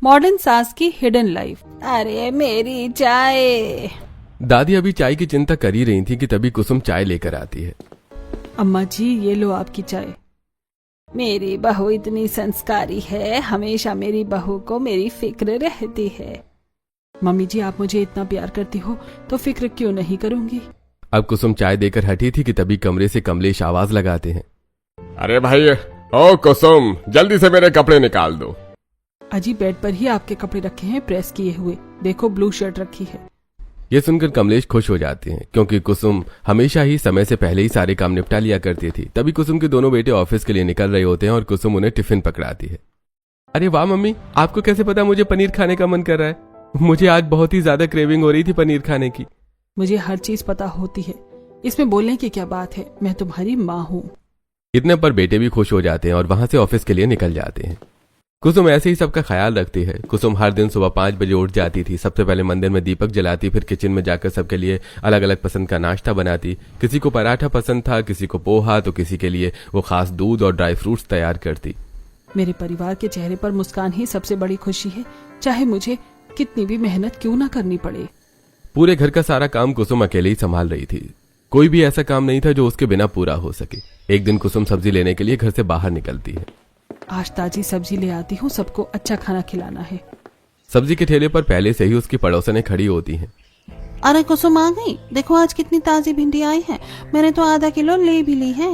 Modern सास की hidden life. अरे मेरी चाय। दादी अभी चाय की चिंता कर ही रही थी कि तभी कुसुम चाय लेकर आती है। अम्मा जी ये लो आपकी चाय। मेरी बहू इतनी संस्कारी है, हमेशा मेरी बहू को मेरी फिक्र रहती है। मम्मी जी आप मुझे इतना प्यार करती हो तो फिक्र क्यों नहीं करूंगी। अब कुसुम चाय देकर हटी थी कि तभी कमरे से कमलेश आवाज लगाते हैं। अरे भाई, ओ कुसुम, जल्दी से मेरे कपड़े निकाल दो। अजी बेड पर ही आपके कपड़े रखे हैं प्रेस किए हुए, देखो ब्लू शर्ट रखी है। ये सुनकर कमलेश खुश हो जाते हैं क्योंकि कुसुम हमेशा ही समय से पहले ही सारे काम निपटा लिया करती थी। तभी कुसुम के दोनों बेटे ऑफिस के लिए निकल रहे होते हैं और कुसुम उन्हें टिफिन पकड़ाती है। अरे वाह मम्मी, आपको कैसे पता मुझे पनीर खाने का मन कर रहा है? मुझे आज बहुत ही ज्यादा क्रेविंग हो रही थी पनीर खाने की। मुझे हर चीज पता होती है, इसमें बोलने की क्या बात है, मैं तुम्हारी माँ हूँ। इतने पर बेटे भी खुश हो जाते हैं और वहां से ऑफिस के लिए निकल जाते हैं। कुसुम ऐसे ही सबका ख्याल रखती है। कुसुम हर दिन सुबह 5 बजे उठ जाती थी। सबसे पहले मंदिर में दीपक जलाती, फिर किचन में जाकर सबके लिए अलग अलग पसंद का नाश्ता बनाती। किसी को पराठा पसंद था, किसी को पोहा, तो किसी के लिए वो खास दूध और ड्राई फ्रूट्स तैयार करती। मेरे परिवार के चेहरे पर मुस्कान ही सबसे बड़ी खुशी है, चाहे मुझे कितनी भी मेहनत क्यों ना करनी पड़े। पूरे घर का सारा काम कुसुम अकेले ही संभाल रही थी। कोई भी ऐसा काम नहीं था जो उसके बिना पूरा हो सके। एक दिन कुसुम सब्जी लेने के लिए घर से बाहर निकलती है। आज ताजी सब्जी ले आती हूँ, सबको अच्छा खाना खिलाना है। सब्जी के ठेले पर पहले से ही उसकी पड़ोसनें खड़ी होती हैं। अरे कुसुम आ गई, देखो आज कितनी ताजी भिंडी आई है, मैंने तो आधा किलो ले भी ली है।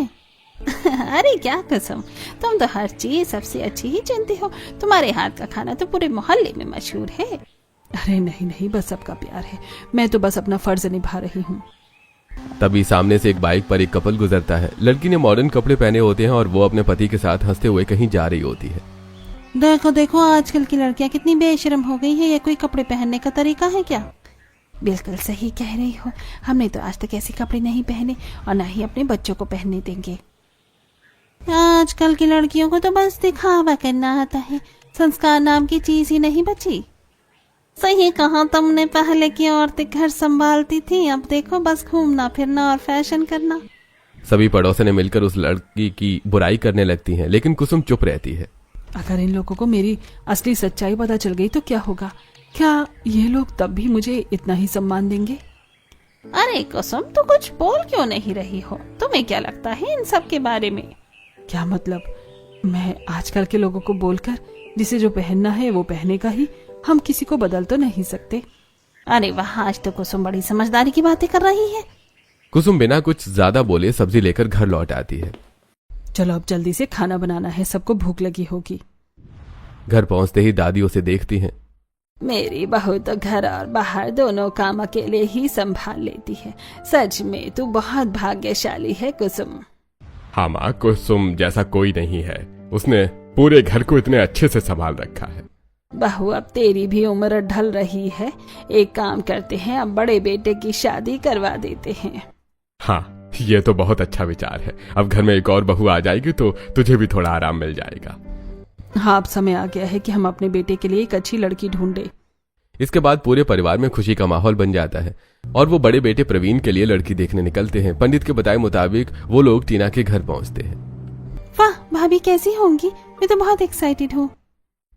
अरे क्या कुसुम, तुम तो हर चीज सबसे अच्छी ही चुनती हो, तुम्हारे हाथ का खाना तो पूरे मोहल्ले में मशहूर है। अरे नहीं नहीं, बस सबका प्यार है, मैं तो बस अपना फर्ज निभा रही हूँ। तभी सामने से एक बाइक पर एक कपल गुजरता है। लड़की ने मॉडर्न कपड़े पहने होते हैं और वो अपने पति के साथ हंसते हुए कहीं जा रही होती है। देखो देखो आजकल की लड़कियां कितनी बेशर्म हो गई है, ये कोई कपड़े पहनने का तरीका है क्या? बिल्कुल सही कह रही हो, हमने तो आज तक ऐसे कपड़े नहीं पहने और ना ही अपने बच्चों को पहनने देंगे। आजकल की लड़कियों को तो बस दिखावा करना आता है, संस्कार नाम की चीज ही नहीं बची। सही कहा तुमने, पहले की औरतें घर संभालती थी, अब देखो बस घूमना फिरना और फैशन करना। सभी पड़ोसनें मिलकर उस लड़की की बुराई करने लगती हैं, लेकिन कुसुम चुप रहती है। अगर इन लोगों को मेरी असली सच्चाई पता चल गई तो क्या होगा? क्या ये लोग तब भी मुझे इतना ही सम्मान देंगे? अरे कुसुम, तो कुछ बोल क्यों नहीं रही हो? तुम्हें क्या लगता है इन सब के बारे में? क्या मतलब? मैं आजकल के लोगों को बोलकर जिसे जो पहनना है वो पहनेगा ही, हम किसी को बदल तो नहीं सकते। अरे वाह, आज तो कुसुम बड़ी समझदारी की बातें कर रही है। कुसुम बिना कुछ ज्यादा बोले सब्जी लेकर घर लौट आती है। चलो अब जल्दी से खाना बनाना है, सबको भूख लगी होगी। घर पहुंचते ही दादी उसे देखती हैं। मेरी बहू तो घर और बाहर दोनों काम अकेले ही संभाल लेती है। सच में तू बहुत भाग्यशाली है कुसुम। हाँ माँ, कुसुम जैसा कोई नहीं है, उसने पूरे घर को इतने अच्छे से संभाल रखा है। बहू अब तेरी भी उम्र ढल रही है, एक काम करते हैं, अब बड़े बेटे की शादी करवा देते हैं। हाँ, ये तो बहुत अच्छा विचार है। अब घर में एक और बहू आ जाएगी तो तुझे भी थोड़ा आराम मिल जाएगा। हाँ, अब समय आ गया है कि हम अपने बेटे के लिए एक अच्छी लड़की ढूंढे। इसके बाद पूरे परिवार में खुशी का माहौल बन जाता है और वो बड़े बेटे प्रवीण के लिए लड़की देखने निकलते हैं। पंडित के बताए मुताबिक वो लोग टीना के घर पहुंचते हैं। वाह, भाभी कैसी होंगी? मैं तो बहुत एक्साइटेड हूँ।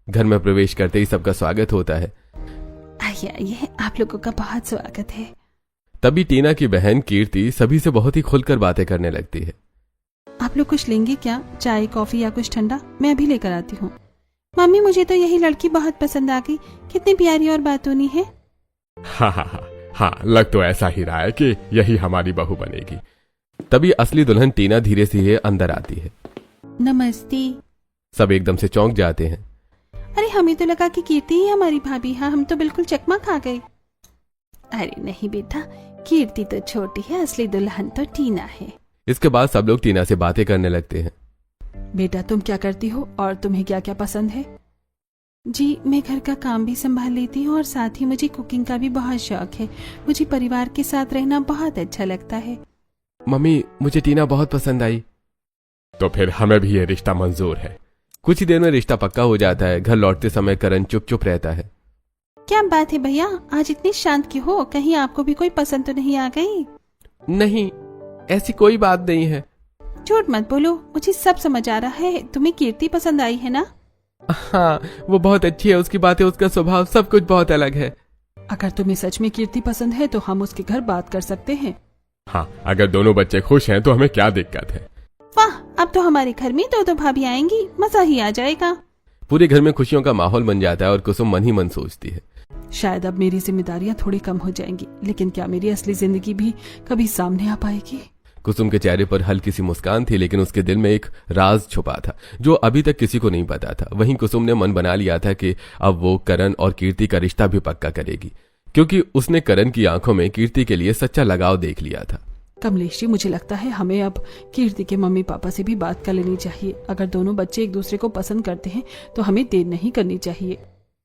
घर में प्रवेश करते ही सबका स्वागत होता है। आइए आइए, आप लोगों का बहुत स्वागत है। तभी टीना की बहन कीर्ति सभी से बहुत ही खुलकर बातें करने लगती है। आप लोग कुछ लेंगे क्या? चाय, कॉफी या कुछ ठंडा? मैं अभी लेकर आती हूँ। मम्मी मुझे तो यही लड़की बहुत पसंद आ गई, कितनी प्यारी और बातूनी है। हाँ हाँ हाँ हाँ, लग तो ऐसा ही रहा है कि यही हमारी बहू बनेगी। तभी असली दुल्हन टीना धीरे से अंदर आती है। नमस्ते। सब एकदम से चौंक जाते हैं। अरे हमें तो लगा कि कीर्ति ही हमारी भाभी। हाँ, हम तो बिल्कुल चकमा खा गए। अरे नहीं बेटा, कीर्ति तो छोटी है, असली दुल्हन तो टीना है। इसके बाद सब लोग टीना से बातें करने लगते हैं। बेटा तुम क्या करती हो और तुम्हें क्या क्या पसंद है? जी, मैं घर का काम भी संभाल लेती हूँ और साथ ही मुझे कुकिंग का भी बहुत शौक है। मुझे परिवार के साथ रहना बहुत अच्छा लगता है। मम्मी, मुझे टीना बहुत पसंद आई। तो फिर हमें भी ये रिश्ता मंजूर है। कुछ ही देर में रिश्ता पक्का हो जाता है। घर लौटते समय करण चुप चुप रहता है। क्या बात है भैया, आज इतनी शांत क्यों हो? कहीं आपको भी कोई पसंद तो नहीं आ गई? नहीं, ऐसी कोई बात नहीं है। झूठ मत बोलो, मुझे सब समझ आ रहा है। तुम्हें कीर्ति पसंद आई है ना? हाँ, वो बहुत अच्छी है, उसकी बातें, उसका स्वभाव, सब कुछ बहुत अलग है। अगर तुम्हें सच में कीर्ति पसंद है तो हम उसके घर बात कर सकते हैं। हाँ, अगर दोनों बच्चे खुश हैं तो हमें क्या दिक्कत है। वाह, अब तो हमारे घर में दो भाभी आएंगी, मजा ही आ जाएगा। पूरे घर में खुशियों का माहौल बन जाता है और कुसुम मन ही मन सोचती है, शायद अब मेरी जिम्मेदारियां थोड़ी कम हो जाएंगी, लेकिन क्या मेरी असली जिंदगी भी कभी सामने आ पाएगी? कुसुम के चेहरे पर हल्की सी मुस्कान थी, लेकिन उसके दिल में एक राज छुपा था जो अभी तक किसी को नहीं पता था। वहीं कुसुम ने मन बना लिया था कि अब वो करण और कीर्ति का रिश्ता भी पक्का करेगी, क्योंकि उसने करण की आंखों में कीर्ति के लिए सच्चा लगाव देख लिया था। कमलेश जी, मुझे लगता है हमें अब कीर्ति के मम्मी पापा से भी बात कर लेनी चाहिए। अगर दोनों बच्चे एक दूसरे को पसंद करते हैं तो हमें देर नहीं करनी चाहिए।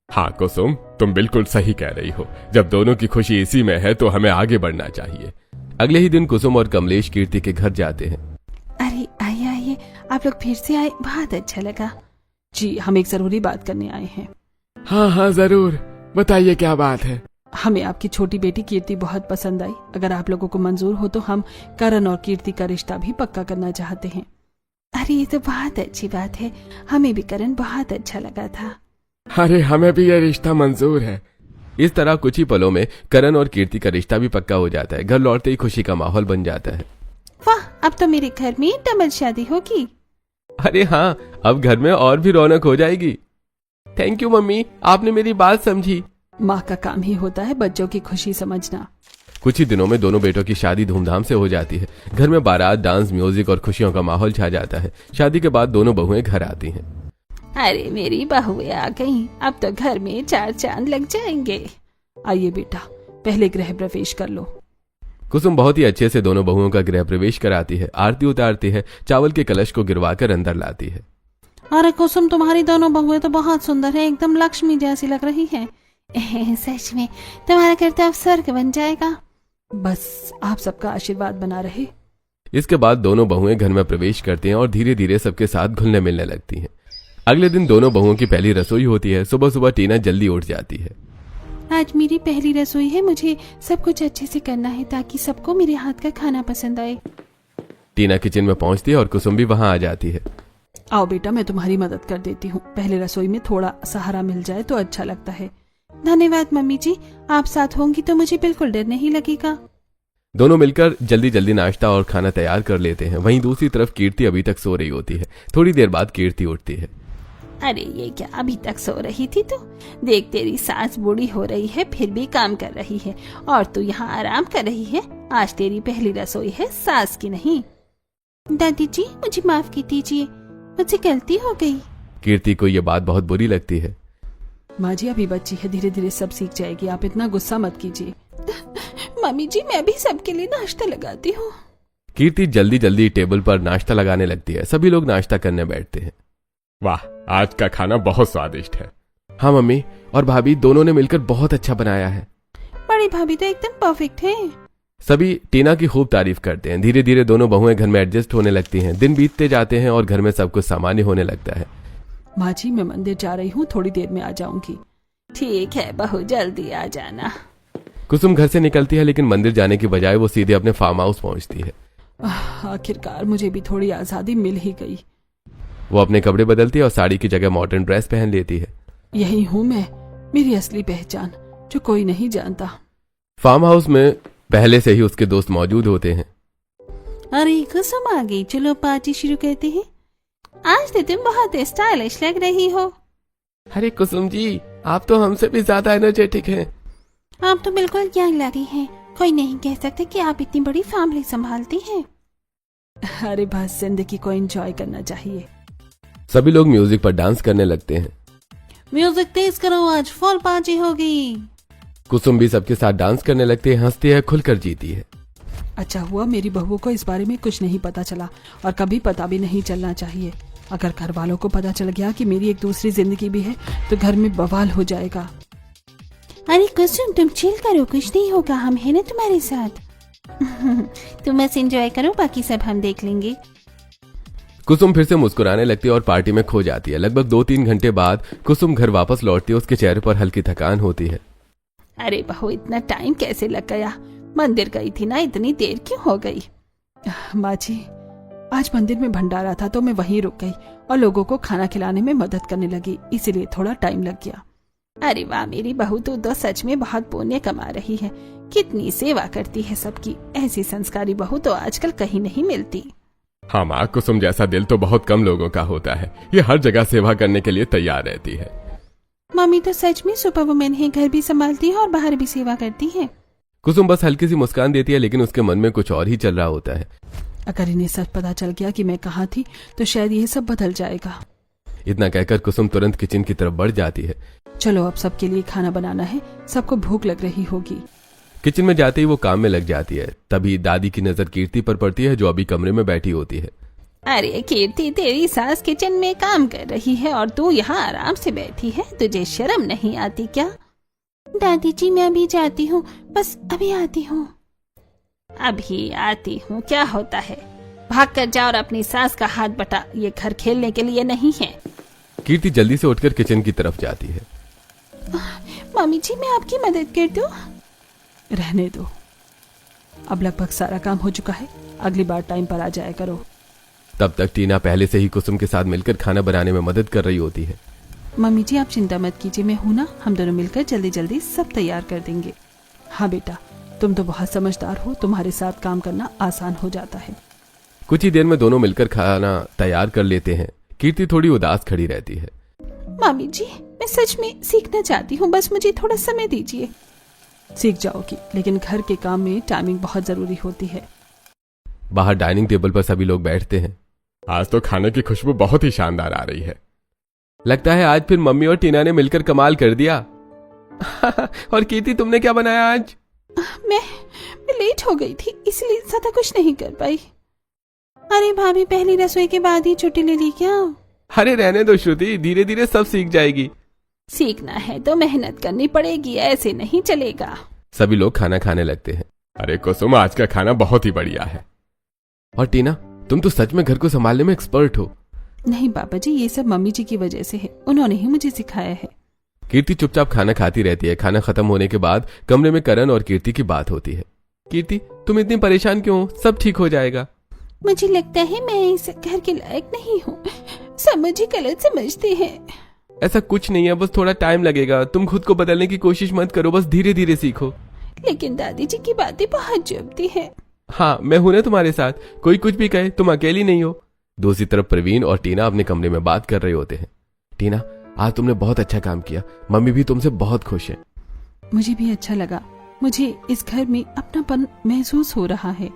हाँ कुसुम, तुम बिल्कुल सही कह रही हो। जब दोनों की खुशी इसी में है तो हमें आगे बढ़ना चाहिए। अगले ही दिन कुसुम और कमलेश कीर्ति के घर जाते हैं। अरे आइए आइए, आप लोग फिर से आए, बहुत अच्छा लगा। जी, हम एक जरूरी बात करने आए हैं। हाँ हाँ जरूर, बताइए क्या बात है। हमें आपकी छोटी बेटी कीर्ति बहुत पसंद आई। अगर आप लोगों को मंजूर हो तो हम करण और कीर्ति का रिश्ता भी पक्का करना चाहते हैं। अरे ये तो बहुत अच्छी बात है, हमें भी करण बहुत अच्छा लगा था। अरे हमें भी ये रिश्ता मंजूर है। इस तरह कुछ ही पलों में करण और कीर्ति का रिश्ता भी पक्का हो जाता है। घर लौटते ही खुशी का माहौल बन जाता है। वाह, अब तो मेरे घर में डबल शादी होगी। अरे हाँ, अब घर में और भी रौनक हो जाएगी। थैंक यू मम्मी, आपने मेरी बात समझी। माँ का काम ही होता है बच्चों की खुशी समझना। कुछ ही दिनों में दोनों बेटों की शादी धूमधाम से हो जाती है। घर में बारात, डांस, म्यूजिक और खुशियों का माहौल छा जाता है। शादी के बाद दोनों बहुएं घर आती हैं। अरे मेरी बहुएं आ गईं, अब तो घर में 4 चांद लग जाएंगे। आइए बेटा, पहले गृह प्रवेश कर लो। कुसुम बहुत ही अच्छे से दोनों बहुओं का गृह प्रवेश कराती है, आरती उतारती है, चावल के कलश को गिरवाकर अंदर लाती है। अरे कुसुम, तुम्हारी दोनों बहुएं तो बहुत सुंदर है, एकदम लक्ष्मी जैसी लग रही है। सच में तुम्हारा घर तो अब स्वर्ग बन जाएगा। बस आप सबका आशीर्वाद बना रहे। इसके बाद दोनों बहुएं घर में प्रवेश करती हैं और धीरे धीरे सबके साथ घुलने मिलने लगती हैं। अगले दिन दोनों बहुओं की पहली रसोई होती है। सुबह सुबह टीना जल्दी उठ जाती है। आज मेरी पहली रसोई है, मुझे सब कुछ अच्छे से करना है ताकि सबको मेरे हाथ का खाना पसंद आए। टीना किचन में पहुंचती है और कुसुम भी वहां आ जाती है। आओ बेटा, मैं तुम्हारी मदद कर देती हूँ। पहले रसोई में थोड़ा सहारा मिल जाए तो अच्छा लगता है। धन्यवाद मम्मी जी, आप साथ होंगी तो मुझे बिल्कुल डर नहीं लगेगा। दोनों मिलकर जल्दी जल्दी नाश्ता और खाना तैयार कर लेते हैं। वहीं दूसरी तरफ कीर्ति अभी तक सो रही होती है। थोड़ी देर बाद कीर्ति उठती है। अरे ये क्या, अभी तक सो रही थी तू? देख, तेरी सास बूढ़ी हो रही है फिर भी काम कर रही है और तू यहाँ आराम कर रही है। आज तेरी पहली रसोई है, सास की नहीं। दादी जी, मुझे माफ की दीजिए, मुझसे गलती हो गई। कीर्ति को ये बात बहुत बुरी लगती है। माँ जी अभी बच्ची है, धीरे धीरे सब सीख जाएगी, आप इतना गुस्सा मत कीजिए। मम्मी जी, मैं भी सबके लिए नाश्ता लगाती हूँ। कीर्ति जल्दी जल्दी टेबल पर नाश्ता लगाने लगती है। सभी लोग नाश्ता करने बैठते हैं। वाह, आज का खाना बहुत स्वादिष्ट है। हाँ मम्मी और भाभी दोनों ने मिलकर बहुत अच्छा बनाया है। बड़ी भाभी तो एकदम परफेक्ट है। सभी टीना की खूब तारीफ करते हैं। धीरे धीरे दोनों बहुएं घर में एडजस्ट होने लगती हैं। दिन बीतते जाते हैं और घर में सब कुछ सामान्य होने लगता है। माँ जी, मैं मंदिर जा रही हूँ, थोड़ी देर में आ जाऊंगी। ठीक है बहू, जल्दी आ जाना। कुसुम घर से निकलती है, लेकिन मंदिर जाने की बजाय वो सीधे अपने फार्म हाउस पहुंचती है। आखिरकार मुझे भी थोड़ी आजादी मिल ही गई। वो अपने कपड़े बदलती है और साड़ी की जगह मॉडर्न ड्रेस पहन लेती है। यही हूँ मैं, मेरी असली पहचान जो कोई नहीं जानता। फार्म हाउस में पहले से ही उसके दोस्त मौजूद होते हैं। अरे कुसुम आ गई, चलो पार्टी शुरू करते हैं। आज तो तुम बहुत स्टाइलिश लग रही हो। अरे कुसुम जी, आप तो हमसे भी ज्यादा एनर्जेटिक हैं। आप तो बिल्कुल यंग लगी हैं, कोई नहीं कह सकता कि आप इतनी बड़ी फैमिली संभालती हैं। अरे बस जिंदगी को एंजॉय करना चाहिए। सभी लोग म्यूजिक पर डांस करने लगते हैं। म्यूजिक तेज करो, आज फुल पार्टी होगी। कुसुम भी सबके साथ डांस करने लगती है, हंसती है, खुलकर जीती है। अच्छा हुआ मेरी बहू को इस बारे में कुछ नहीं पता चला, और कभी पता भी नहीं चलना चाहिए। अगर घर वालों को पता चल गया कि मेरी एक दूसरी जिंदगी भी है तो घर में बवाल हो जाएगा। अरे कुसुम, तुम चिल करो, कुछ नहीं होगा, हम है ना तुम्हारे साथ। तुम बस एंजॉय करो, बाकी सब हम देख लेंगे। कुसुम फिर से मुस्कुराने लगती है और पार्टी में खो जाती है। लगभग 2-3 घंटे बाद कुसुम घर वापस लौटती है। उसके चेहरे पर हल्की थकान होती है। अरे बहू, इतना टाइम कैसे लग गया? मंदिर गई थी ना, इतनी देर क्यों हो गई? माँ जी, आज मंदिर में भंडारा था तो मैं वहीं रुक गई और लोगों को खाना खिलाने में मदद करने लगी, इसीलिए थोड़ा टाइम लग गया। अरे वाह मेरी बहू, तू तो सच में बहुत पुण्य कमा रही है। कितनी सेवा करती है सबकी। ऐसी संस्कारी बहू तो आजकल कहीं नहीं मिलती। हाँ माँ, कुसुम जैसा दिल तो बहुत कम लोगों का होता है। ये हर जगह सेवा करने के लिए तैयार रहती है। मम्मी तो सच में सुपर वुमेन है, घर भी संभालती है और बाहर भी सेवा करती है। कुसुम बस हल्की सी मुस्कान देती है, लेकिन उसके मन में कुछ और ही चल रहा होता है। अगर इन्हें सच पता चल गया कि मैं कहाँ थी तो शायद ये सब बदल जाएगा। इतना कहकर कुसुम तुरंत किचन की तरफ बढ़ जाती है। चलो अब सबके लिए खाना बनाना है, सबको भूख लग रही होगी। किचन में जाते ही वो काम में लग जाती है। तभी दादी की नजर कीर्ति पर पड़ती है, जो अभी कमरे में बैठी होती है। अरे कीर्ति, तेरी सास किचन में काम कर रही है और तू यहाँ आराम से बैठी है। तुझे शर्म नहीं आती क्या? दादी जी मैं अभी जाती हूँ, बस अभी आती हूँ। अभी आती हूँ क्या होता है? भाग कर जा और अपनी सास का हाथ बटा। ये घर खेलने के लिए नहीं है। कीर्ति जल्दी से उठकर किचन की तरफ जाती है। मम्मी जी मैं आपकी मदद कर दूँ? रहने दो, अब लगभग सारा काम हो चुका है, अगली बार टाइम पर आ जाया करो। तब तक टीना पहले से ही कुसुम के साथ मिलकर खाना बनाने में मदद कर रही होती है। मम्मी जी आप चिंता मत कीजिए, मैं हूं ना, हम दोनों मिलकर जल्दी जल्दी सब तैयार कर देंगे। हाँ बेटा, तुम तो बहुत समझदार हो, तुम्हारे साथ काम करना आसान हो जाता है। कुछ ही देर में दोनों मिलकर खाना तैयार कर लेते हैं। कीर्ति थोड़ी उदास खड़ी रहती है। मम्मी जी मैं सच में सीखना चाहती हूँ, बस मुझे थोड़ा समय दीजिए। सीख जाओगी, लेकिन घर के काम में टाइमिंग बहुत जरूरी होती है। बाहर डाइनिंग टेबल पर सभी लोग बैठते हैं। आज तो खाने की खुशबू बहुत ही शानदार आ रही है। लगता है आज फिर मम्मी और टीना ने मिलकर कमाल कर दिया। और कीर्ति तुमने क्या बनाया आज? मैं लेट हो गई थी इसलिए ज्यादा कुछ नहीं कर पाई। अरे भाभी पहली रसोई के बाद ही छुट्टी ले ली क्या? अरे रहने दो श्रुति, धीरे धीरे सब सीख जाएगी। सीखना है तो मेहनत करनी पड़ेगी, ऐसे नहीं चलेगा। सभी लोग खाना खाने लगते हैं। अरे कुसुम आज का खाना बहुत ही बढ़िया है। और टीना तुम तो सच में घर को संभालने में एक्सपर्ट हो। नहीं पापा जी, ये सब मम्मी जी की वजह से है, उन्होंने ही मुझे सिखाया है। कीर्ति चुपचाप खाना खाती रहती है। खाना खत्म होने के बाद कमरे में करण और कीर्ति की बात होती है। कीर्ति तुम इतनी परेशान क्यों हो? सब ठीक हो जाएगा। मुझे लगता है मैं इस घर के लायक नहीं हूँ, सब मुझे गलत समझते हैं। ऐसा कुछ नहीं है, बस थोड़ा टाइम लगेगा। तुम खुद को बदलने की कोशिश मत करो, बस धीरे धीरे सीखो। लेकिन दादी जी की बातें बहुत चुभती है। हाँ मैं हूं ना तुम्हारे साथ, कोई कुछ भी कहे तुम अकेली नहीं हो। दूसरी तरफ प्रवीण और टीना अपने कमरे में बात कर रहे होते हैं। टीना आज तुमने बहुत अच्छा काम किया, मम्मी भी तुमसे बहुत खुश है। मुझे भी अच्छा लगा, मुझे इस घर में अपनापन महसूस हो रहा है।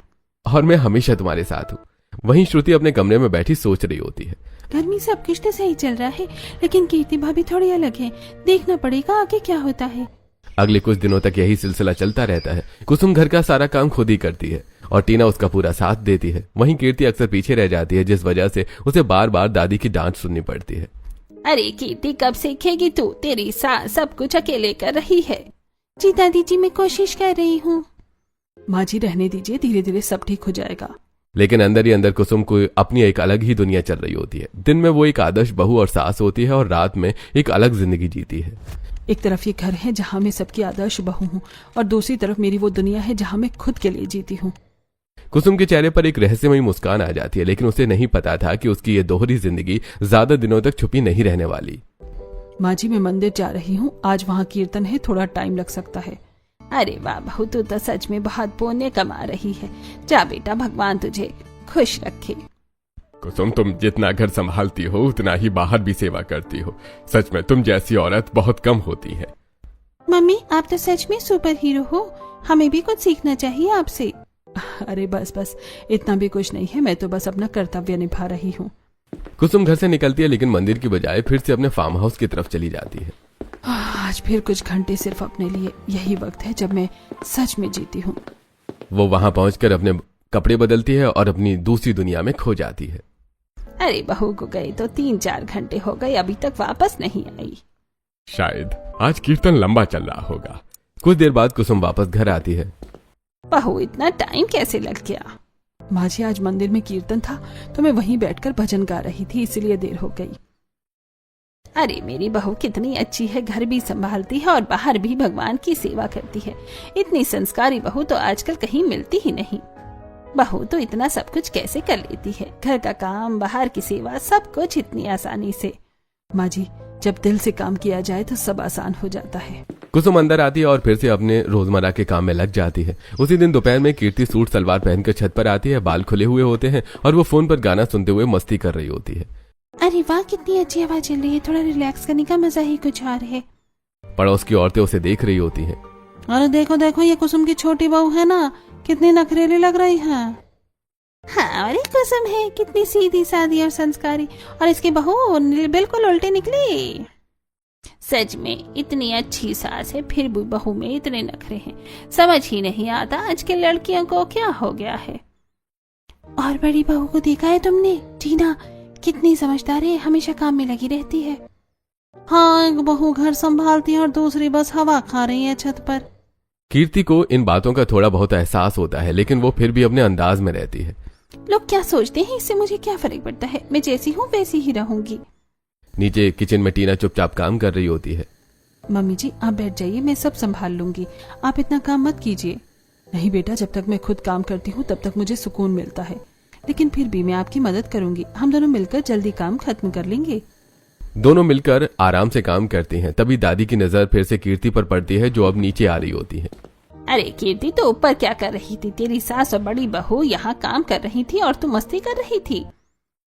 और मैं हमेशा तुम्हारे साथ हूँ। वहीं श्रुति अपने कमरे में बैठी सोच रही होती है। घर में सब कुछ तो सही चल रहा है, लेकिन कीर्ति भाभी थोड़ी अलग है। देखना पड़ेगा आगे क्या होता है। अगले कुछ दिनों तक यही सिलसिला चलता रहता है। कुसुम घर का सारा काम खुद ही करती है और टीना उसका पूरा साथ देती है। वहीं कीर्ति अक्सर पीछे रह जाती है, जिस वजह से उसे बार बार दादी की डांट सुननी पड़ती है। अरे कीर्ति कब सीखेगी तू? तेरी सास सब कुछ अकेले कर रही है। जी दादी जी मैं कोशिश कर रही हूँ। माँ जी रहने दीजिए, धीरे धीरे सब ठीक हो जाएगा। लेकिन अंदर ही अंदर कुसुम को अपनी एक अलग ही दुनिया चल रही होती है। दिन में वो एक आदर्श बहू और सास होती है और रात में एक अलग जिंदगी जीती है। एक तरफ ये घर है जहाँ मैं सबकी आदर्श बहू हूँ और दूसरी तरफ मेरी वो दुनिया है जहाँ मैं खुद के लिए जीती हूँ। कुसुम के चेहरे पर एक रहस्यमयी मुस्कान आ जाती है, लेकिन उसे नहीं पता था कि उसकी ये दोहरी जिंदगी ज्यादा दिनों तक छुपी नहीं रहने वाली। माँ जी मैं मंदिर जा रही हूँ, आज वहाँ कीर्तन है, थोड़ा टाइम लग सकता है। अरे वाह बहू, तू तो सच में बहुत पुण्य कमा रही है। जा बेटा, भगवान तुझे खुश रखे। कुसुम तुम जितना घर संभालती हो उतना ही बाहर भी सेवा करती हो। सच में तुम जैसी औरत बहुत कम होती है। मम्मी आप तो सच में सुपर हीरो हो, हमें भी कुछ सीखना चाहिए आपसे। अरे बस बस, इतना भी कुछ नहीं है, मैं तो बस अपना कर्तव्य निभा रही हूँ। कुसुम घर से निकलती है, लेकिन मंदिर की बजाय फिर से अपने फार्म हाउस की तरफ चली जाती है। आज फिर कुछ घंटे सिर्फ अपने लिए, यही वक्त है जब मैं सच में जीती हूँ। वो वहां पहुंचकर अपने कपड़े बदलती है और अपनी दूसरी दुनिया में खो जाती है। अरे बहू को गए तो 3-4 घंटे हो गए, अभी तक वापस नहीं आई। शायद आज कीर्तन लंबा चल रहा होगा। कुछ देर बाद कुसुम वापस घर आती है। बहू इतना टाइम कैसे लग गया? माँ जी आज मंदिर में कीर्तन था तो मैं वहीं बैठकर भजन गा रही थी, इसलिए देर हो गई। अरे मेरी बहू कितनी अच्छी है, घर भी संभालती है और बाहर भी भगवान की सेवा करती है। इतनी संस्कारी बहू तो आजकल कहीं मिलती ही नहीं। बहू तो इतना सब कुछ कैसे कर लेती है, घर का काम, बाहर की सेवा, सब कुछ इतनी आसानी से। माँ जी, जब दिल से काम किया जाए तो सब आसान हो जाता है। कुसुम अंदर आती है और फिर से अपने रोजमर्रा के काम में लग जाती है। उसी दिन दोपहर में कीर्ति सूट सलवार पहनकर छत पर आती है। बाल खुले हुए होते हैं और वो फोन पर गाना सुनते हुए मस्ती कर रही होती है। अरे वाह, कितनी अच्छी हवा चल रही है, थोड़ा रिलैक्स करने का मजा ही कुछ और है। पड़ोस की औरतें उसे देख रही होती हैं। अरे देखो देखो, ये कुसुम की छोटी बहू है ना, कितनी नखरेली लग रही है। हाँ, और एक कुसुम है, कितनी सीधी सादी और संस्कारी, और इसकी बहू बिल्कुल उल्टी निकली। सच में इतनी अच्छी सास है, फिर भी बहू में इतने नखरे हैं। समझ ही नहीं आता आज के लड़कियों को क्या हो गया है। और बड़ी बहू को देखा है तुमने, टीना, कितनी समझदार है, हमेशा काम में लगी रहती है। हाँ, एक बहू घर संभालती है और दूसरी बस हवा खा रही है छत पर। कीर्ति को इन बातों का थोड़ा बहुत एहसास होता है, लेकिन वो फिर भी अपने अंदाज में रहती है। लोग क्या सोचते हैं, इससे मुझे क्या फर्क पड़ता है, मैं जैसी हूँ वैसी ही रहूंगी। नीचे किचन में टीना चुपचाप काम कर रही होती है। मम्मी जी, आप बैठ जाइए, मैं सब संभाल लूंगी, आप इतना काम मत कीजिए। नहीं बेटा, जब तक मैं खुद काम करती हूँ तब तक मुझे सुकून मिलता है, लेकिन फिर भी मैं आपकी मदद करूंगी। हम दोनों मिलकर जल्दी काम खत्म कर लेंगे। दोनों मिलकर आराम से काम करती हैं। तभी दादी की नजर फिर से कीर्ति पर पड़ती है, जो अब नीचे आ रही होती है। अरे कीर्ति, तो ऊपर क्या कर रही थी? तेरी सास और बड़ी बहू यहाँ काम कर रही थी और तू मस्ती कर रही थी।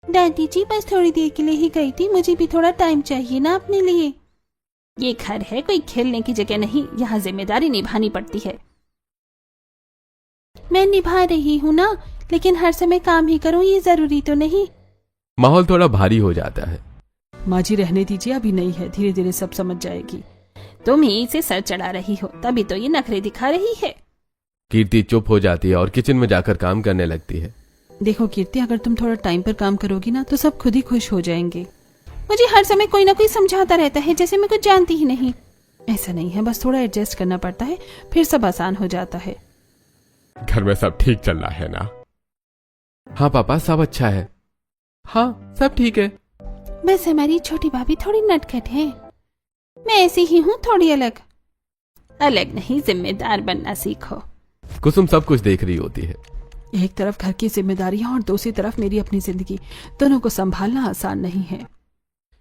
दादी जी, बस थोड़ी देर के लिए ही गई थी, मुझे भी थोड़ा टाइम चाहिए ना अपने लिए। ये घर है, कोई खेलने की जगह नहीं, यहाँ जिम्मेदारी निभानी पड़ती है। मैं निभा रही हूँ ना, लेकिन हर समय काम ही करूँ ये जरूरी तो नहीं। माहौल थोड़ा भारी हो जाता है। माँ जी, रहने दीजिए, अभी नहीं है, धीरे धीरे सब समझ जाएगी। तुम ही इसे सर चढ़ा रही हो, तभी तो ये नखरे दिखा रही है। कीर्ति चुप हो जाती है और किचन में जाकर काम करने लगती है। देखो कीर्ति, अगर तुम थोड़ा टाइम पर काम करोगी ना तो सब खुद ही खुश हो जाएंगे। मुझे हर समय कोई ना कोई समझाता रहता है, जैसे मैं कुछ जानती ही नहीं। ऐसा नहीं है, बस थोड़ा एडजस्ट करना पड़ता है, फिर सब आसान हो जाता है। घर में सब ठीक चल रहा है ना? हाँ पापा, सब अच्छा है। हाँ, सब ठीक है। बस हमारी छोटी भाभी थोड़ी नटखट है, मैं ऐसी ही हूँ, थोड़ी अलग। अलग नहीं, जिम्मेदार बनना सीखो। कुसुम सब कुछ देख रही होती है। एक तरफ घर की जिम्मेदारियां और दूसरी तरफ मेरी अपनी जिंदगी, दोनों को संभालना आसान नहीं है।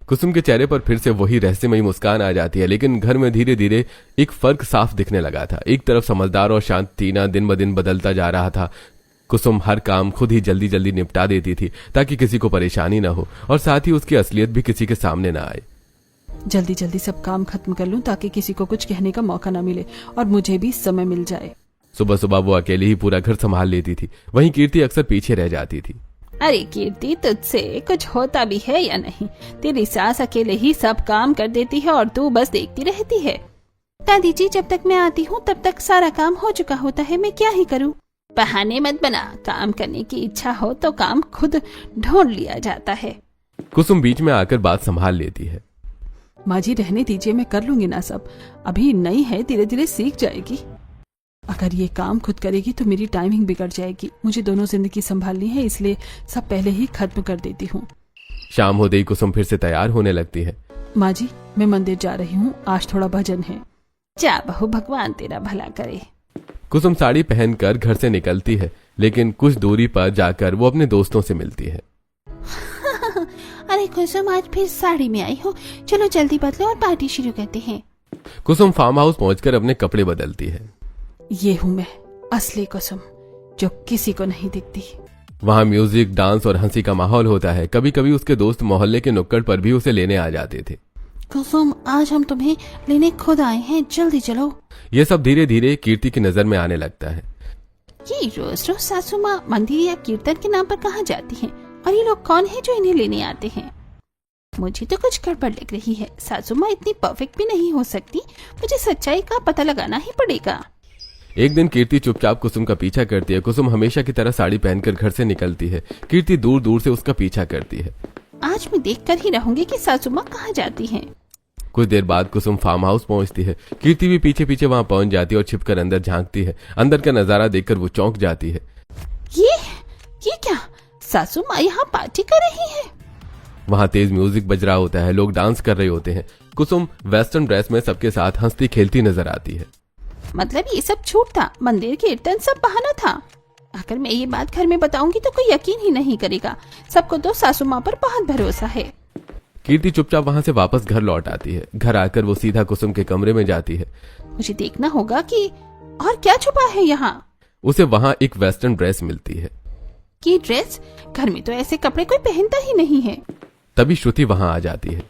कुसुम के चेहरे पर फिर से वही रहस्यमयी मुस्कान आ जाती है, लेकिन घर में धीरे धीरे एक फर्क साफ दिखने लगा था। एक तरफ समझदार और शांत टीना दिन ब दिन बदलता जा रहा था। कुसुम हर काम खुद ही जल्दी जल्दी निपटा देती थी ताकि किसी को परेशानी ना हो, और साथ ही उसकी असलियत भी किसी के सामने ना आए। जल्दी जल्दी सब काम खत्म कर लूं ताकि किसी को कुछ कहने का मौका ना मिले और मुझे भी समय मिल जाए। सुबह सुबह वो अकेले ही पूरा घर संभाल लेती थी, वहीं कीर्ति अक्सर पीछे रह जाती थी। अरे कीर्ति, तुझसे कुछ होता भी है या नहीं? तेरी सास अकेले ही सब काम कर देती है और तू बस देखती रहती है। दादी जी, जब तक मैं आती हूँ तब तक सारा काम हो चुका होता है, मैं क्या ही करूँ। बहाने मत बना, काम करने की इच्छा हो तो काम खुद ढूंढ लिया जाता है। कुसुम बीच में आकर बात संभाल लेती है। माँ जी, रहने दीजिए, मैं कर लूंगी ना सब, अभी नई है, धीरे धीरे सीख जाएगी। अगर ये काम खुद करेगी तो मेरी टाइमिंग बिगड़ जाएगी। मुझे दोनों जिंदगी संभालनी है, इसलिए सब पहले ही खत्म कर देती हूँ। शाम होते ही कुसुम फिर से तैयार होने लगती है। माँ जी, मैं मंदिर जा रही हूँ, आज थोड़ा भजन है। जा बहू, भगवान तेरा भला करे। कुसुम साड़ी पहनकर घर से निकलती है, लेकिन कुछ दूरी पर जाकर वो अपने दोस्तों से मिलती है। अरे कुसुम, आज फिर साड़ी में आई हो, चलो जल्दी बदलो और पार्टी शुरू करते हैं। कुसुम फार्म हाउस पहुंचकर अपने कपड़े बदलती है। ये हूँ मैं, असली कुसुम, जो किसी को नहीं दिखती। वहाँ म्यूजिक, डांस और हंसी का माहौल होता है। कभी कभी उसके दोस्त मोहल्ले के नुक्कड़ पर भी उसे लेने आ जाते थे। कुसुम, आज हम तुम्हें लेने खुद आए हैं, जल्दी चलो। ये सब धीरे धीरे कीर्ति की नजर में आने लगता है। ये रोज रोज सासू माँ मंदिर या कीर्तन के नाम पर कहाँ जाती हैं? और ये लोग कौन है जो इन्हें लेने आते हैं? मुझे तो कुछ गड़बड़ लग रही है। सासू माँ इतनी परफेक्ट भी नहीं हो सकती, मुझे सच्चाई का पता लगाना ही पड़ेगा। एक दिन कीर्ति चुपचाप कुसुम का पीछा करती है। कुसुम हमेशा की तरह साड़ी पहनकर घर से निकलती है। कीर्ति दूर दूर से उसका पीछा करती है। आज मैं देख कर ही रहूंगी कि सासू माँ कहाँ जाती हैं। कुछ देर बाद कुसुम फार्म हाउस पहुंचती है। कीर्ति भी पीछे पीछे वहां पहुंच जाती है और छिपकर अंदर झांकती है। अंदर का नजारा देखकर वो चौंक जाती है। ये क्या? सासू माँ यहाँ पार्टी कर रही है? वहां तेज म्यूजिक बज रहा होता है, लोग डांस कर रहे होते हैं। कुसुम वेस्टर्न ड्रेस में सबके साथ हंसती खेलती नजर आती है। मतलब ये सब झूठ था, मंदिर कीर्तन सब बहाना था। अगर मैं ये बात घर में बताऊंगी तो कोई यकीन ही नहीं करेगा। सबको तो सासू माँ पर बहुत भरोसा है। कीर्ति चुपचाप वहां से वापस घर लौट आती है। घर आकर वो सीधा कुसुम के कमरे में जाती है। मुझे देखना होगा कि और क्या छुपा है यहाँ। उसे वहां एक वेस्टर्न ड्रेस मिलती है। ये ड्रेस, घर में तो ऐसे कपड़े कोई पहनता ही नहीं है। तभी श्रुति वहां आ जाती है।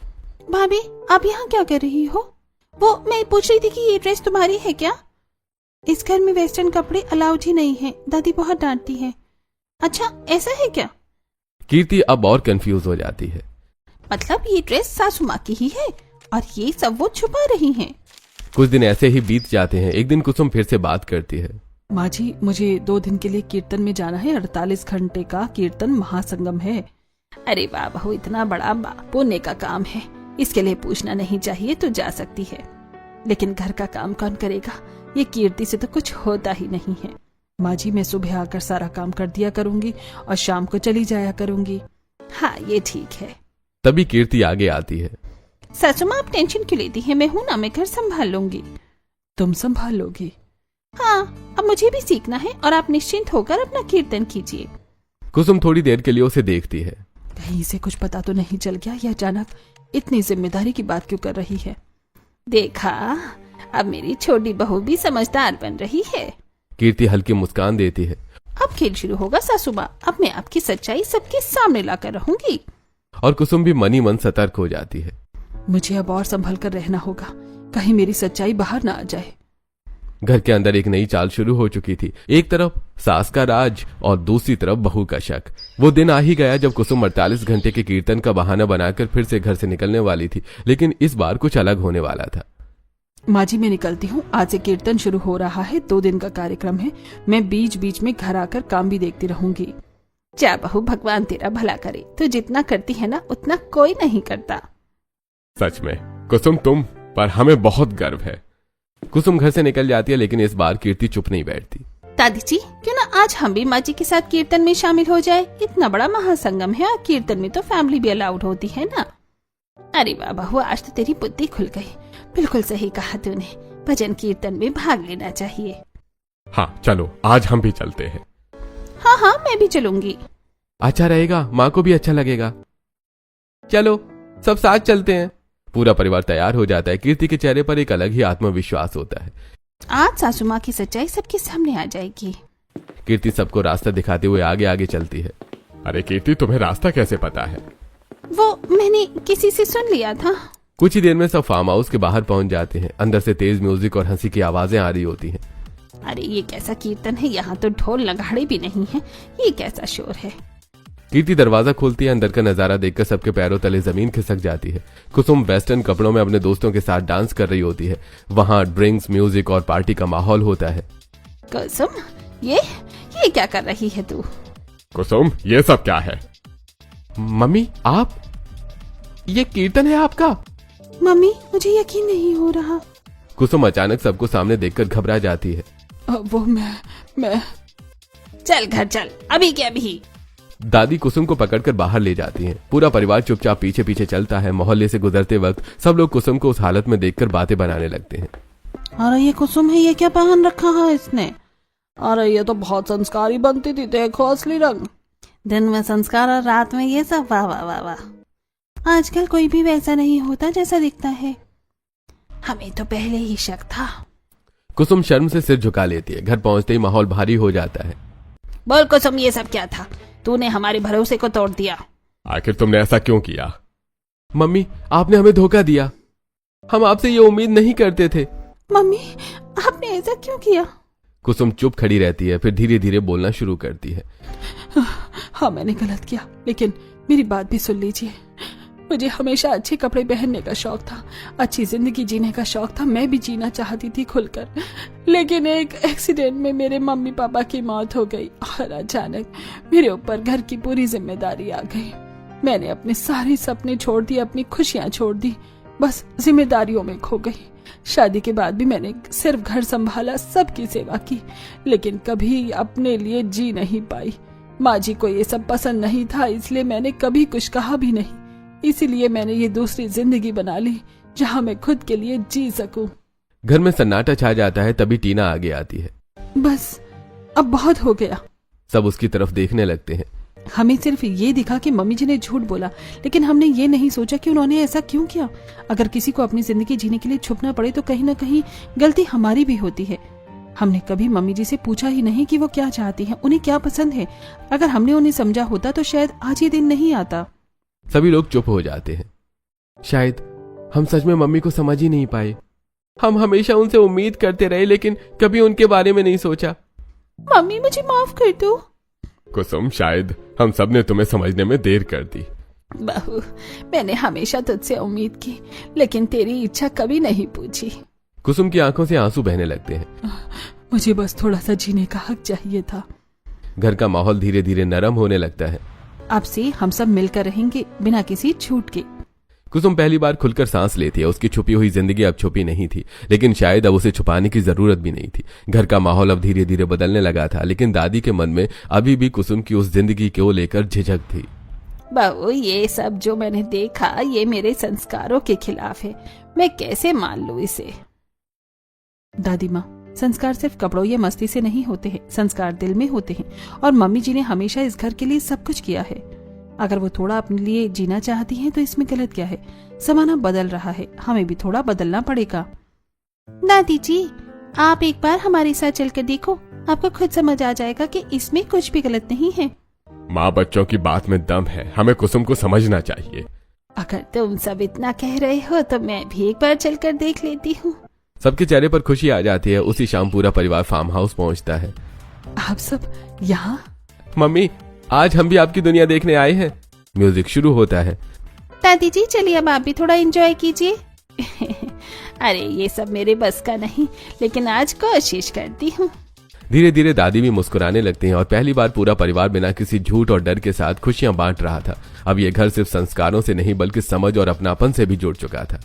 भाभी, आप यहाँ क्या कर रही हो? वो मैं पूछ रही थी कि ये ड्रेस तुम्हारी है क्या? इस घर में वेस्टर्न कपड़े अलाउड ही नहीं है, दादी बहुत डांटती है। अच्छा, ऐसा है क्या? कीर्ति अब और कंफ्यूज हो जाती है। मतलब ये ड्रेस सासू माँ की ही है और ये सब वो छुपा रही हैं। कुछ दिन ऐसे ही बीत जाते हैं। एक दिन कुसुम फिर से बात करती है। माँ जी, मुझे 2 दिन के लिए कीर्तन में जाना है। 48 घंटे का कीर्तन महासंगम है। अरे वाह बहू, इतना बड़ा पुण्य का काम है, इसके लिए पूछना नहीं चाहिए, तो जा सकती है। लेकिन घर का काम कौन करेगा? ये कीर्ति से तो कुछ होता ही नहीं है। माँ जी, मैं सुबह आकर सारा काम कर दिया करूंगी और शाम को चली जाया करूंगी। हाँ, ये ठीक है। तभी कीर्ति आगे आती है। सासू माँ, आप टेंशन क्यों लेती हैं? मैं हूँ ना, मैं घर संभाल लूंगी। तुम संभाल लोगी? हाँ, अब मुझे भी सीखना है और आप निश्चिंत होकर अपना कीर्तन कीजिए। कुसुम थोड़ी देर के लिए उसे देखती है। कहीं से कुछ पता तो नहीं चल गया? यह अचानक इतनी जिम्मेदारी की बात क्यों कर रही है? देखा, अब मेरी छोटी बहू भी समझदार बन रही है। कीर्ति हल्की मुस्कान देती है। अब खेल शुरू होगा सासू माँ। अब मैं आपकी सच्चाई सबके सामने लाकर रहूंगी। और कुसुम भी मनी मन सतर्क हो जाती है। मुझे अब और संभल कर रहना होगा, कहीं मेरी सच्चाई बाहर ना आ जाए। घर के अंदर एक नई चाल शुरू हो चुकी थी। एक तरफ सास का राज और दूसरी तरफ बहू का शक। वो दिन आ ही गया जब कुसुम 48 घंटे के कीर्तन का बहाना बनाकर फिर से घर से निकलने वाली थी, लेकिन इस बार कुछ अलग होने वाला था। माँ जी, मैं निकलती हूँ। आज से कीर्तन शुरू हो रहा है। 2 दिन का कार्यक्रम है। मैं बीच बीच में घर आकर काम भी देखती रहूंगी। जा बहू, भगवान तेरा भला करे। तू जितना करती है ना, उतना कोई नहीं करता। सच में कुसुम, तुम पर हमें बहुत गर्व है। कुसुम घर से निकल जाती है, लेकिन इस बार कीर्ति चुप नहीं बैठती। दादी जी, क्यों ना आज हम भी माँ जी के साथ कीर्तन में शामिल हो जाए? इतना बड़ा महासंगम है और कीर्तन में तो फैमिली भी अलाउड होती है ना। अरे वाह बहू, आज तो तेरी बुद्धि खुल गई। बिल्कुल सही कहा तूने, भजन कीर्तन में भाग लेना चाहिए। हाँ चलो, आज हम भी चलते हैं। हाँ हाँ, मैं भी चलूंगी। अच्छा रहेगा, माँ को भी अच्छा लगेगा। चलो सब साथ चलते हैं। पूरा परिवार तैयार हो जाता है। कीर्ति के चेहरे पर एक अलग ही आत्मविश्वास होता है। आज सासू माँ की सच्चाई सबके सामने आ जाएगी। कीर्ति सबको रास्ता दिखाते हुए आगे आगे चलती है। अरे कीर्ति, तुम्हें रास्ता कैसे पता है? वो मैंने किसी से सुन लिया था। कुछ ही देर में सब फार्म हाउस के बाहर पहुंच जाते हैं। अंदर से तेज म्यूजिक और हंसी की आवाजें आ रही होती हैं। अरे ये कैसा कीर्तन है? यहाँ तो ढोल नगाड़े भी नहीं है। ये कैसा शोर है? कीर्ति दरवाजा खोलती है। अंदर का नजारा देखकर सबके पैरों तले जमीन खिसक जाती है। कुसुम वेस्टर्न कपड़ों में अपने दोस्तों के साथ डांस कर रही होती है। वहाँ ड्रिंक्स, म्यूजिक और पार्टी का माहौल होता है। कुसुम, ये क्या कर रही है तू? कुसुम, ये सब क्या है? मम्मी, आप? ये कीर्तन है आपका? मम्मी, मुझे यकीन नहीं हो रहा। कुसुम अचानक सबको सामने देखकर घबरा जाती है। वो मैं चल घर चल, अभी के अभी। दादी कुसुम को पकड़कर बाहर ले जाती हैं। पूरा परिवार चुपचाप पीछे पीछे चलता है। मोहल्ले से गुजरते वक्त सब लोग कुसुम को उस हालत में देखकर बातें बनाने लगते हैं। अरे ये कुसुम है, ये क्या पहन रखा है इसने? अरे ये तो बहुत संस्कारी बनती थी, देखो असली रंग। दिन में संस्कार और रात में ये सब। वाह वाह वाह वाह। आजकल कोई भी वैसा नहीं होता जैसा दिखता है। हमें तो पहले ही शक था। कुसुम शर्म से सिर झुका लेती है। घर पहुंचते ही माहौल भारी हो जाता है। बोल कुसुम, ये सब क्या था? तूने हमारे भरोसे को तोड़ दिया। आखिर तुमने ऐसा क्यों किया? मम्मी, आपने हमें धोखा दिया। हम आपसे ये उम्मीद नहीं करते थे। मम्मी, आपने ऐसा क्यों किया? कुसुम चुप खड़ी रहती है, फिर धीरे धीरे बोलना शुरू करती है। हाँ, मैंने गलत किया, लेकिन मेरी बात भी सुन लीजिए। मुझे हमेशा अच्छे कपड़े पहनने का शौक था, अच्छी जिंदगी जीने का शौक था। मैं भी जीना चाहती थी खुलकर, लेकिन एक एक्सीडेंट में मेरे मम्मी पापा की मौत हो गई और अचानक मेरे ऊपर घर की पूरी जिम्मेदारी आ गई। मैंने अपने सारे सपने छोड़ दिए, अपनी खुशियां छोड़ दी, बस जिम्मेदारियों में खो गई। शादी के बाद भी मैंने सिर्फ घर संभाला, सबकी सेवा की, लेकिन कभी अपने लिए जी नहीं पाई। माँ जी को ये सब पसंद नहीं था, इसलिए मैंने कभी कुछ कहा भी नहीं। इसीलिए मैंने ये दूसरी जिंदगी बना ली जहाँ मैं खुद के लिए जी सकूं। घर में सन्नाटा छा जाता है। तभी टीना आगे आती है। बस अब बहुत हो गया। सब उसकी तरफ देखने लगते हैं। हमें सिर्फ ये दिखा कि मम्मी जी ने झूठ बोला, लेकिन हमने ये नहीं सोचा कि उन्होंने ऐसा क्यों किया। अगर किसी को अपनी जिंदगी जीने के लिए छुपना पड़े तो कहीं ना कहीं गलती हमारी भी होती है। हमने कभी मम्मी जी से पूछा ही नहीं कि वो क्या चाहती हैं, उन्हें क्या पसंद है। अगर हमने उन्हें समझा होता तो शायद आज ये दिन नहीं आता। सभी लोग चुप हो जाते हैं। शायद हम सच में मम्मी को समझ ही नहीं पाए। हम हमेशा उनसे उम्मीद करते रहे, लेकिन कभी उनके बारे में नहीं सोचा। मम्मी मुझे माफ कर दो। कुसुम, शायद हम सब ने तुम्हें समझने में देर कर दी। बहू, मैंने हमेशा तुझसे उम्मीद की, लेकिन तेरी इच्छा कभी नहीं पूछी। कुसुम की आंखों से आंसू बहने लगते हैं। मुझे बस थोड़ा सा जीने का हक चाहिए था। घर का माहौल धीरे धीरे नरम होने लगता है। अब से हम सब मिलकर रहेंगे बिना किसी छूट के। कुसुम पहली बार खुलकर सांस लेती है। उसकी छुपी हुई जिंदगी अब छुपी नहीं थी, लेकिन शायद अब उसे छुपाने की जरूरत भी नहीं थी। घर का माहौल अब धीरे धीरे बदलने लगा था, लेकिन दादी के मन में अभी भी कुसुम की उस जिंदगी को लेकर झिझक थी। बहू, ये सब जो मैंने देखा ये मेरे संस्कारों के खिलाफ है। मैं कैसे मान लूं इसे? दादी माँ, संस्कार सिर्फ कपड़ों या मस्ती से नहीं होते हैं, संस्कार दिल में होते हैं। और मम्मी जी ने हमेशा इस घर के लिए सब कुछ किया है। अगर वो थोड़ा अपने लिए जीना चाहती हैं तो इसमें गलत क्या है? जमाना बदल रहा है, हमें भी थोड़ा बदलना पड़ेगा। दादी जी, आप एक बार हमारे साथ चलकर देखो, आपको खुद समझ आ जाएगा कि इसमें कुछ भी गलत नहीं है। माँ बच्चों की बात में दम है, हमें कुसुम को समझना चाहिए। अगर तुम सब इतना कह रहे हो तो मैं भी एक बार चलकर देख लेती हूँ। सबके चेहरे पर खुशी आ जाती है। उसी शाम पूरा परिवार फार्म हाउस पहुंचता है। आप सब यहाँ? मम्मी, आज हम भी आपकी दुनिया देखने आए हैं। म्यूजिक शुरू होता है। दादी जी, चलिए अब आप भी थोड़ा एंजॉय कीजिए। अरे ये सब मेरे बस का नहीं, लेकिन आज कोशिश करती हूँ। धीरे धीरे दादी भी मुस्कुराने लगती हैं और पहली बार पूरा परिवार बिना किसी झूठ और डर के साथ खुशियां बांट रहा था। अब ये घर सिर्फ संस्कारों से नहीं बल्कि समझ और अपनापन से भी जुड़ चुका था।